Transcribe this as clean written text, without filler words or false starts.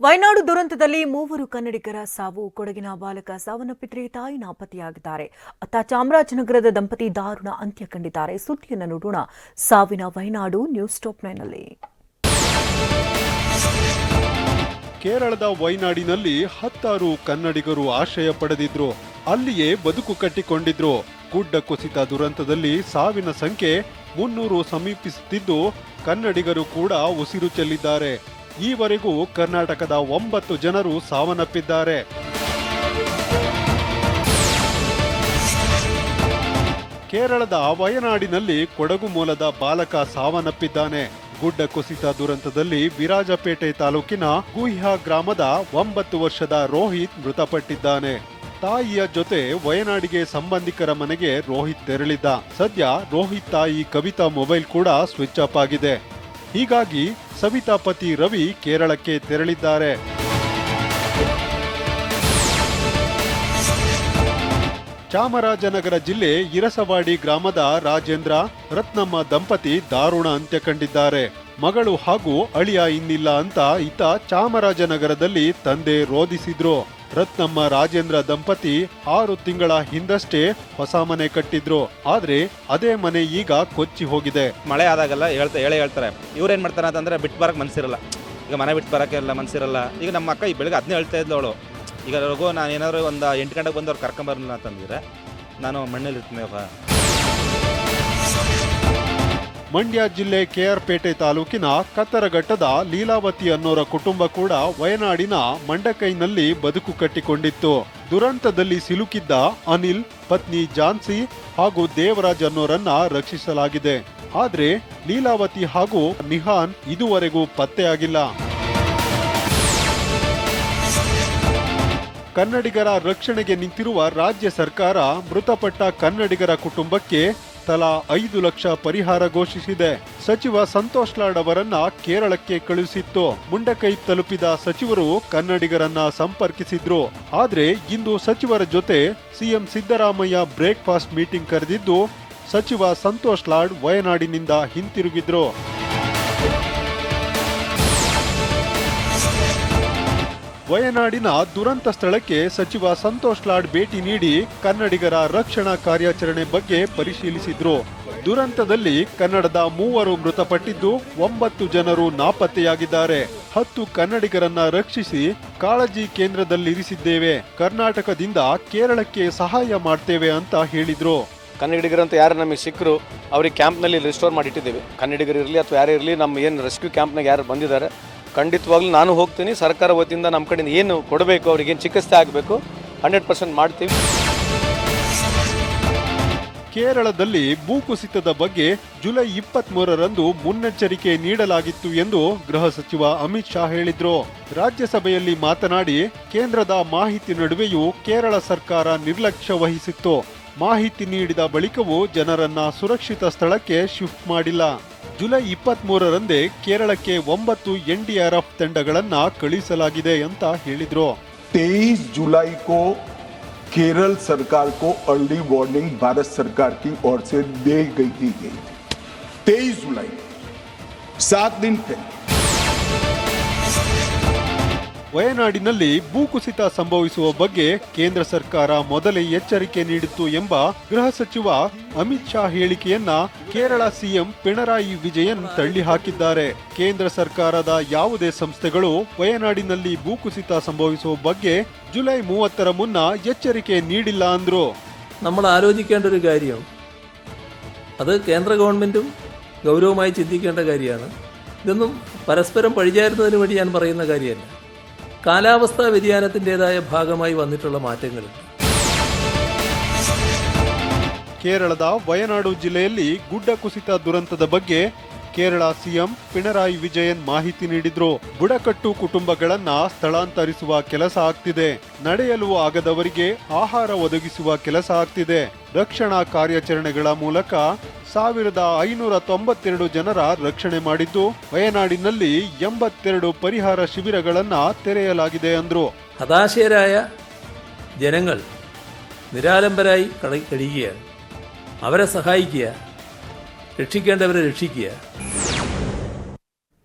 ವಯನಾಡು ದುರಂತದಲ್ಲಿ 3 ಕನ್ನಡಿಗರ ಸಾವು. ಕೊಡಗಿನ ಬಾಲಕ ಸಾವನ್ನಪ್ಪಿದ್ರೆ ತಾಯಿ ನಾಪತ್ತೆಯಾಗಿದ್ದಾರೆ. ಅತ್ತ ಚಾಮರಾಜನಗರದ ದಂಪತಿ ದಾರುಣ ಅಂತ್ಯ ಕಂಡಿದ್ದಾರೆ. ಸುದ್ದಿಯನ್ನು ನೋಡೋಣ ಸಾವಿನ ವಯನಾಡು ನ್ಯೂಸ್ ಟಾಪ್ 9 ನಲ್ಲಿ. ಕೇರಳದ ವಯನಾಡಿನಲ್ಲಿ 10 ಕನ್ನಡಿಗರು ಆಶ್ರಯ ಪಡೆದಿದ್ರು. ಅಲ್ಲಿಯೇ ಬದುಕು ಕಟ್ಟಿಕೊಂಡಿದ್ರು. ಗುಡ್ಡ ಕುಸಿತ ದುರಂತದಲ್ಲಿ ಸಾವಿನ ಸಂಖ್ಯೆ 300 ಸಮೀಪಿಸುತ್ತಿದ್ದು ಕನ್ನಡಿಗರು ಕೂಡ ಉಸಿರು ಚೆಲ್ಲಿದ್ದಾರೆ. ಈವರೆಗೂ ಕರ್ನಾಟಕದ 9 ಜನರು ಸಾವನ್ನಪ್ಪಿದ್ದಾರೆ. ಕೇರಳದ ವಯನಾಡಿನಲ್ಲಿ ಕೊಡಗು ಮೂಲದ ಬಾಲಕ ಸಾವನ್ನಪ್ಪಿದ್ದಾನೆ. ಗುಡ್ಡ ಕುಸಿತ ದುರಂತದಲ್ಲಿ ವಿರಾಜಪೇಟೆ ತಾಲೂಕಿನ ಗುಹ್ಯ ಗ್ರಾಮದ 9 ವರ್ಷದ ರೋಹಿತ್ ಮೃತಪಟ್ಟಿದ್ದಾನೆ. ತಾಯಿಯ ಜೊತೆ ವಯನಾಡಿಗೆ ಸಂಬಂಧಿಕರ ಮನೆಗೆ ರೋಹಿತ್ ತೆರಳಿದ್ದ. ಸದ್ಯ ರೋಹಿತ್ ತಾಯಿ ಕವಿತಾ ಮೊಬೈಲ್ ಕೂಡ ಸ್ವಿಚ್ ಆಫ್ ಆಗಿದೆ. ಹೀಗಾಗಿ ಸವಿತಾ ಪತಿ ರವಿ ಕೇರಳಕ್ಕೆ ತೆರಳಿದ್ದಾರೆ. ಚಾಮರಾಜನಗರ ಜಿಲ್ಲೆ ಇರಸವಾಡಿ ಗ್ರಾಮದ ರಾಜೇಂದ್ರ, ರತ್ನಮ್ಮ ದಂಪತಿ ದಾರುಣ ಅಂತ್ಯ ಕಂಡಿದ್ದಾರೆ. ಮಗಳು ಹಾಗೂ ಅಳಿಯ ಇನ್ನಿಲ್ಲ ಅಂತ ಈತ ಚಾಮರಾಜನಗರದಲ್ಲಿ ತಂದೆ ರೋಧಿಸಿದ್ರು. ರತ್ನಮ್ಮ ರಾಜೇಂದ್ರ ದಂಪತಿ 6 ತಿಂಗಳ ಹಿಂದಷ್ಟೇ ಹೊಸ ಮನೆ ಕಟ್ಟಿದ್ರು. ಆದ್ರೆ ಅದೇ ಮನೆ ಈಗ ಕೊಚ್ಚಿ ಹೋಗಿದೆ. ಮಳೆ ಆದಾಗೆಲ್ಲ ಹೇಳ್ತಾರೆ, ಇವ್ರೇನ್ ಮಾಡ್ತಾರೆ ಅಂತಂದ್ರೆ ಬಿಟ್ಟು ಬರಕ್ ಮನ್ಸಿರಲ್ಲ. ಈಗ ಮನೆ ಬಿಟ್ಟು ಬರಕ್ಕೆಲ್ಲ ಮನ್ಸಿರಲ್ಲ. ಈಗ ನಮ್ಮ ಅಕ್ಕ ಈ ಬೆಳಗ್ಗೆ ಅದನ್ನೇ ಹೇಳ್ತಾ ಇದ್ಲು ಅವಳು. ಈಗ ರಘು ನಾನು ಏನಾದ್ರು ಒಂದು 8 ಗಂಟೆಗೆ ಬಂದು ಅವ್ರು ಕರ್ಕೊಂಬರಲಿಲ್ಲ ಅಂತಂದಿದ್ರೆ ನಾನು ಮಣ್ಣಲ್ಲಿ ಇರ್ತೀನಿ. ಮಂಡ್ಯ ಜಿಲ್ಲೆ ಕೆಆರ್ ಪೇಟೆ ತಾಲೂಕಿನ ಕತ್ತರಘಟ್ಟದ ಲೀಲಾವತಿ ಅನ್ನೋರ ಕುಟುಂಬ ಕೂಡ ವಯನಾಡಿನ ಮಂಡಕೈನಲ್ಲಿ ಬದುಕು ಕಟ್ಟಿಕೊಂಡಿತ್ತು. ದುರಂತದಲ್ಲಿ ಸಿಲುಕಿದ್ದ ಅನಿಲ್, ಪತ್ನಿ ಜಾನ್ಸಿ ಹಾಗೂ ದೇವರಾಜ್ ಅನ್ನೋರನ್ನ ರಕ್ಷಿಸಲಾಗಿದೆ. ಆದ್ರೆ ಲೀಲಾವತಿ ಹಾಗೂ ನಿಹಾನ್ ಇದುವರೆಗೂ ಪತ್ತೆಯಾಗಿಲ್ಲ. ಕನ್ನಡಿಗರ ರಕ್ಷಣೆಗೆ ನಿಂತಿರುವ ರಾಜ್ಯ ಸರ್ಕಾರ ಮೃತಪಟ್ಟ ಕನ್ನಡಿಗರ ಕುಟುಂಬಕ್ಕೆ ತಲಾ 5 ಲಕ್ಷ ಪರಿಹಾರ ಘೋಷಿಸಿದೆ. ಸಚಿವ ಸಂತೋಷ್ ಲಾಡ್ ಅವರನ್ನ ಕೇರಳಕ್ಕೆ ಕಳುಹಿಸಿತ್ತು. ಮುಂಡಕೈ ತಲುಪಿದ ಸಚಿವರು ಕನ್ನಡಿಗರನ್ನ ಸಂಪರ್ಕಿಸಿದ್ರು. ಆದ್ರೆ ಇಂದು ಸಚಿವರ ಜೊತೆ ಸಿಎಂ ಸಿದ್ದರಾಮಯ್ಯ ಬ್ರೇಕ್ಫಾಸ್ಟ್ ಮೀಟಿಂಗ್ ಕರೆದಿದ್ದು ಸಚಿವ ಸಂತೋಷ್ ಲಾಡ್ ವಯನಾಡಿನಿಂದ ಹಿಂತಿರುಗಿದ್ರು. ವಯನಾಡಿನ ದುರಂತ ಸ್ಥಳಕ್ಕೆ ಸಚಿವ ಸಂತೋಷ್ ಲಾಡ್ ಭೇಟಿ ನೀಡಿ ಕನ್ನಡಿಗರ ರಕ್ಷಣಾ ಕಾರ್ಯಾಚರಣೆ ಬಗ್ಗೆ ಪರಿಶೀಲಿಸಿದ್ರು. ದುರಂತದಲ್ಲಿ ಕನ್ನಡದ 3 ಮೃತಪಟ್ಟಿದ್ದು 9 ಜನರು ನಾಪತ್ತೆಯಾಗಿದ್ದಾರೆ. 10 ಕನ್ನಡಿಗರನ್ನ ರಕ್ಷಿಸಿ ಕಾಳಜಿ ಕೇಂದ್ರದಲ್ಲಿರಿಸಿದ್ದೇವೆ. ಕರ್ನಾಟಕದಿಂದ ಕೇರಳಕ್ಕೆ ಸಹಾಯ ಮಾಡ್ತೇವೆ ಅಂತ ಹೇಳಿದ್ರು. ಕನ್ನಡಿಗರಂತ ಯಾರು ನಮಗೆ ಸಿಕ್ಕರು ಅವ್ರಿಗೆ ಕ್ಯಾಂಪ್ನಲ್ಲಿ ರಿಸ್ಟೋರ್ ಮಾಡಿ ಇಟ್ಟಿದ್ದೇವೆ. ಕನ್ನಡಿಗರು ಇರಲಿ ಅಥವಾ ಯಾರೇ ಇರಲಿ, ನಮ್ಮ ಏನು ರೆಸ್ಕ್ಯೂ ಕ್ಯಾಂಪ್ನಾಗ ಯಾರು ಬಂದಿದ್ದಾರೆ ಖಂಡಿತವಾಗ್ಲೂ ನಾನು ಹೋಗ್ತೀನಿ. ಸರ್ಕಾರ ವತಿಯಿಂದ ನಮ್ಮ ಕಡೆಯಿಂದ ಏನು ಕೊಡಬೇಕು, ಅವ್ರಿಗೇನು ಚಿಕಿತ್ಸೆ ಆಗಬೇಕು 100% ಮಾಡ್ತೀವಿ. ಕೇರಳದಲ್ಲಿ ಭೂಕುಸಿತದ ಬಗ್ಗೆ ಜುಲೈ 23ರಂದು ಮುನ್ನೆಚ್ಚರಿಕೆ ನೀಡಲಾಗಿತ್ತು ಎಂದು ಗೃಹ ಸಚಿವ ಅಮಿತ್ ಶಾ ಹೇಳಿದ್ರು. ರಾಜ್ಯಸಭೆಯಲ್ಲಿ ಮಾತನಾಡಿ, ಕೇಂದ್ರದ ಮಾಹಿತಿ ನಡುವೆಯೂ ಕೇರಳ ಸರ್ಕಾರ ನಿರ್ಲಕ್ಷ್ಯ ವಹಿಸಿತ್ತು. ಮಾಹಿತಿ ನೀಡಿದ ಬಳಿಕವೂ ಜನರನ್ನ ಸುರಕ್ಷಿತ ಸ್ಥಳಕ್ಕೆ ಶಿಫ್ಟ್ ಮಾಡಿಲ್ಲ. ಜುಲೈ 23ರಂದೇ ಕೇರಳಕ್ಕೆ 9 NDRF ತಂಡಗಳನ್ನ ಕಳಿಸಲಾಗಿದೆ ಅಂತ ಹೇಳಿದ್ರು. 23 जुलाई को केरल सरकार को अर्ली वार्निंग भारत सरकार की ओर से दी गई थी. 23 जुलाई 7 दिन पहले ವಯನಾಡಿನಲ್ಲಿ ಭೂಕುಸಿತ ಸಂಭವಿಸುವ ಬಗ್ಗೆ ಕೇಂದ್ರ ಸರ್ಕಾರ ಮೊದಲೇ ಎಚ್ಚರಿಕೆ ನೀಡಿತ್ತು ಎಂಬ ಗೃಹ ಸಚಿವ ಅಮಿತ್ ಶಾ ಹೇಳಿಕೆಯನ್ನ ಕೇರಳ ಸಿಎಂ ಪಿಣರಾಯಿ ವಿಜಯನ್ ತಳ್ಳಿ ಹಾಕಿದ್ದಾರೆ. ಕೇಂದ್ರ ಸರ್ಕಾರದ ಯಾವುದೇ ಸಂಸ್ಥೆಗಳು ವಯನಾಡಿನಲ್ಲಿ ಭೂಕುಸಿತ സംഭവിಸುವ ಬಗ್ಗೆ ജൂലൈ 30 മുന്ന എച്ചരിക്കെ നീടില്ല ಅಂದ್ರು. നമ്മൾ ആലോചിക്കേണ്ട ഒരു കാര്യം, അത് കേന്ദ്ര ഗവൺമെന്റും ഗൗരവമായി ചിന്തിക്കേണ്ട കാര്യമാണ്. ഇതൊന്നും പരസ്പരം പഴിചാരുന്നതിന് വേണ്ടി ഞാൻ പറയുന്ന കാര്യമല്ല. കാലാവസ്ഥാ വ്യതിയാനത്തിൻ്റെതായ ഭാഗമായി വന്നിട്ടുള്ള മാറ്റങ്ങളുണ്ട്. ಕೇರಳದ ವಯನಾಡು ಜಿಲ್ಲೆಯಲ್ಲಿ ಗುಡ್ಡ ಕುಸಿತ ದುರಂತದ ಬಗ್ಗೆ ಕೇರಳ ಸಿಎಂ ಪಿಣರಾಯಿ ವಿಜಯನ್ ಮಾಹಿತಿ ನೀಡಿದ್ರು. ಬುಡಕಟ್ಟು ಕುಟುಂಬಗಳನ್ನ ಸ್ಥಳಾಂತರಿಸುವ ಕೆಲಸ ಆಗ್ತಿದೆ. ನಡೆಯಲು ಆಗದವರಿಗೆ ಆಹಾರ ಒದಗಿಸುವ ಕೆಲಸ ಆಗ್ತಿದೆ. ರಕ್ಷಣಾ ಕಾರ್ಯಾಚರಣೆಗಳ ಮೂಲಕ 1592 ಜನರ ರಕ್ಷಣೆ ಮಾಡಿದ್ದು വയനാടിನಲ್ಲಿ 82 ಪರಿಹಾರ ಶಿಬಿರಗಳನ್ನ ತೆರೆಯಲಾಗಿದೆ ಅಂದ್ರು. ഹതാശയരായ ജനങ്ങൾ നിരാലംബരായി കഴിയുകയാണ്. അവരെ സഹായിക്കുക, രക്ഷിക്കേണ്ടവരെ രക്ഷിക്കുക.